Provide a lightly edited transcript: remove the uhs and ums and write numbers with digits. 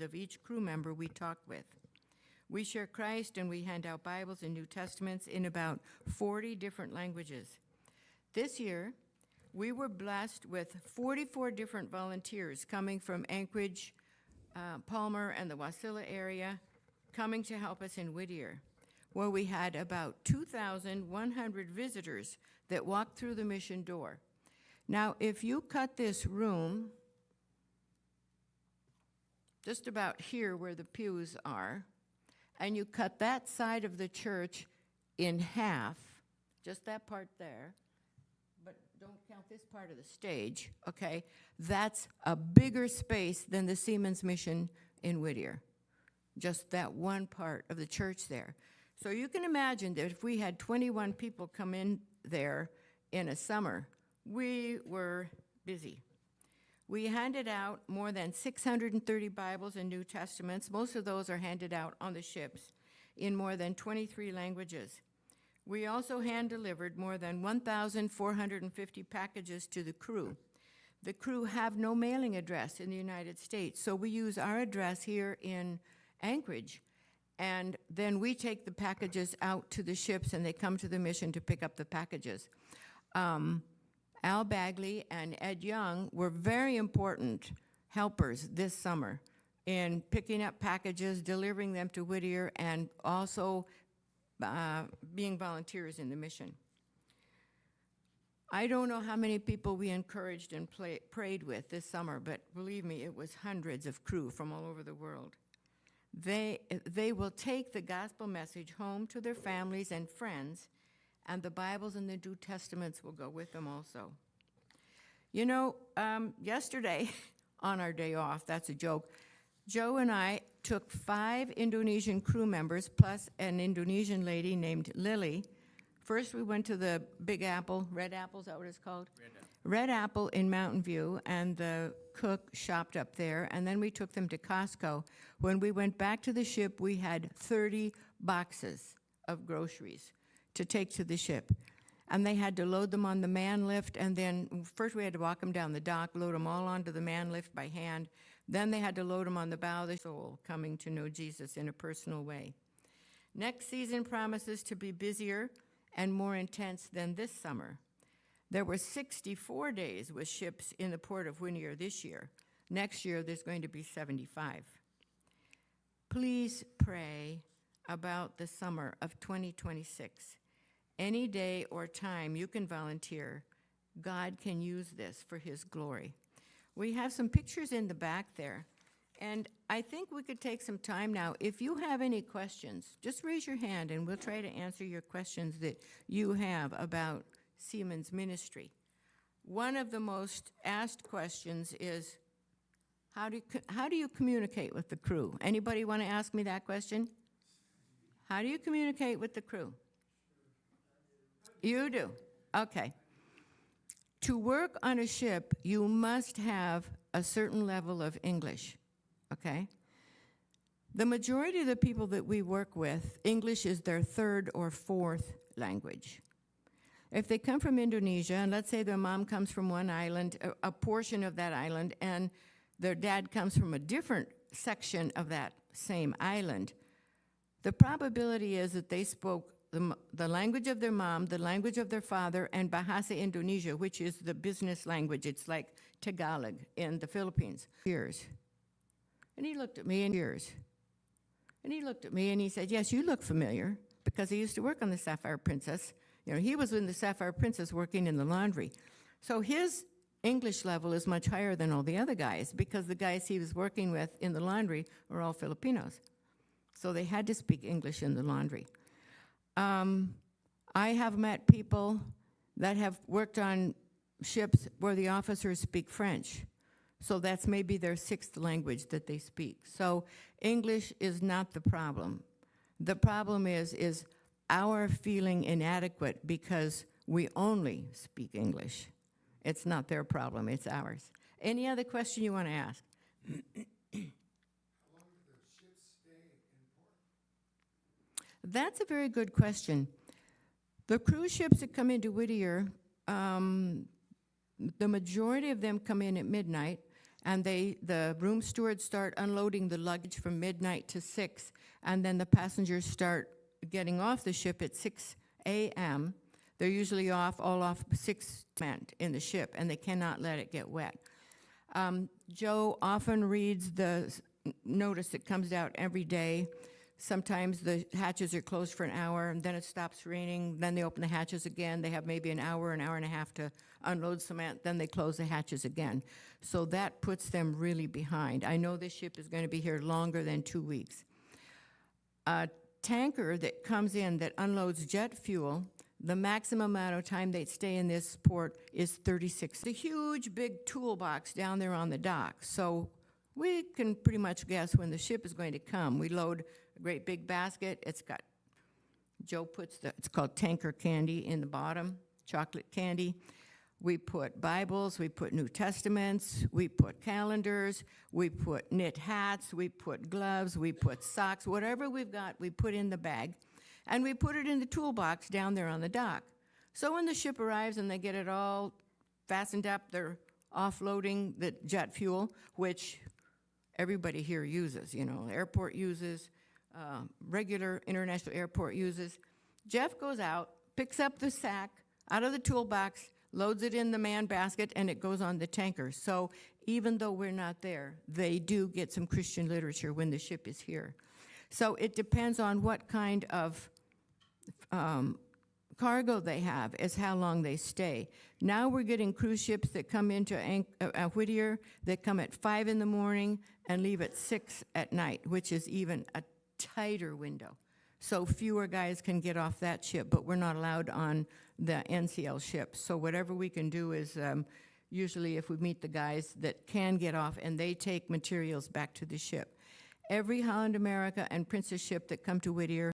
of each crew member we talk with. We share Christ and we hand out Bibles and New Testaments in about 40 different languages. This year, we were blessed with 44 different volunteers coming from Anchorage, Palmer, and the Wasilla area, coming to help us in Whittier, where we had about 2,100 visitors that walked through the mission door. Now, if you cut this room just about here where the pews are, and you cut that side of the church in half, just that part there, but don't count this part of the stage, okay? That's a bigger space than the Seamen's Mission in Whittier, just that one part of the church there. So you can imagine that if we had 21 people come in there in a summer, we were busy. We handed out more than 630 Bibles and New Testaments. Most of those are handed out on the ships in more than 23 languages. We also hand-delivered more than 1,450 packages to the crew. The crew have no mailing address in the United States, so we use our address here in Anchorage, and then we take the packages out to the ships, and they come to the mission to pick up the packages. Al Bagley and Ed Young were very important helpers this summer in picking up packages, delivering them to Whittier, and also being volunteers in the mission. I don't know how many people we encouraged and prayed with this summer, but believe me, it was hundreds of crew from all over the world. They will take the gospel message home to their families and friends, and the Bibles and the New Testaments will go with them also. You know, yesterday, on our day off, that's a joke, Joe and I took 5 Indonesian crew members plus an Indonesian lady named Lily. First, we went to the Big Apple, Red Apple, is that what it's called? Red Apple in Mountain View, and the cook shopped up there, and then we took them to Costco. When we went back to the ship, we had 30 boxes of groceries to take to the ship. And they had to load them on the man lift, and then first we had to walk them down the dock, load them all onto the man lift by hand. Then they had to load them on the bow of the soul, coming to know Jesus in a personal way. Next season promises to be busier and more intense than this summer. There were 64 days with ships in the port of Whittier this year. Next year, there's going to be 75. Please pray about the summer of 2026. Any day or time you can volunteer, God can use this for his glory. We have some pictures in the back there, and I think we could take some time now. If you have any questions, just raise your hand and we'll try to answer your questions that you have about Seamen's ministry. One of the most asked questions is, how do you communicate with the crew? Anybody want to ask me that question? How do you communicate with the crew? You do? Okay. To work on a ship, you must have a certain level of English, okay? The majority of the people that we work with, English is their 3rd or 4th language. If they come from Indonesia, and let's say their mom comes from one island, a portion of that island, and their dad comes from a different section of that same island, the probability is that they spoke the language of their mom, the language of their father, and Bahasa Indonesia, which is the business language. It's like Tagalog in the Philippines. Years. And he looked at me and he said, yes, you look familiar, because he used to work on the Sapphire Princess. You know, he was in the Sapphire Princess working in the laundry. So his English level is much higher than all the other guys, because the guys he was working with in the laundry were all Filipinos. So they had to speak English in the laundry. I have met people that have worked on ships where the officers speak French. So that's maybe their 6th language that they speak. So English is not the problem. The problem is our feeling inadequate because we only speak English. It's not their problem, it's ours. Any other question you want to ask? How long do the ships stay in port? That's a very good question. The cruise ships that come into Whittier, the majority of them come in at midnight, and the room stewards start unloading the luggage from midnight to 6, and then the passengers start getting off the ship at 6 a.m. They're usually all off 6 in the ship, and they cannot let it get wet. Joe often reads the notice that comes out every day. Sometimes the hatches are closed for an hour, and then it stops raining. Then they open the hatches again. They have maybe an hour and a half to unload cement. Then they close the hatches again. So that puts them really behind. I know this ship is going to be here longer than 2 weeks. A tanker that comes in that unloads jet fuel, the maximum amount of time they stay in this port is 36. It's a huge, big toolbox down there on the dock. So we can pretty much guess when the ship is going to come. We load a great big basket. Joe puts it's called tanker candy in the bottom, chocolate candy. We put Bibles, we put New Testaments, we put calendars, we put knit hats, we put gloves, we put socks, whatever we've got, we put in the bag, and we put it in the toolbox down there on the dock. So when the ship arrives and they get it all fastened up, they're offloading the jet fuel, which everybody here uses, airport uses, regular international airport uses. Jeff goes out, picks up the sack out of the toolbox, loads it in the man basket, and it goes on the tanker. So even though we're not there, they do get some Christian literature when the ship is here. So it depends on what kind of cargo they have is how long they stay. Now we're getting cruise ships that come into Whittier that come at 5 in the morning and leave at 6 at night, which is even a tighter window. So fewer guys can get off that ship, but we're not allowed on the NCL ship. So whatever we can do is usually if we meet the guys that can get off and they take materials back to the ship. Every Holland America and Princess ship that come to Whittier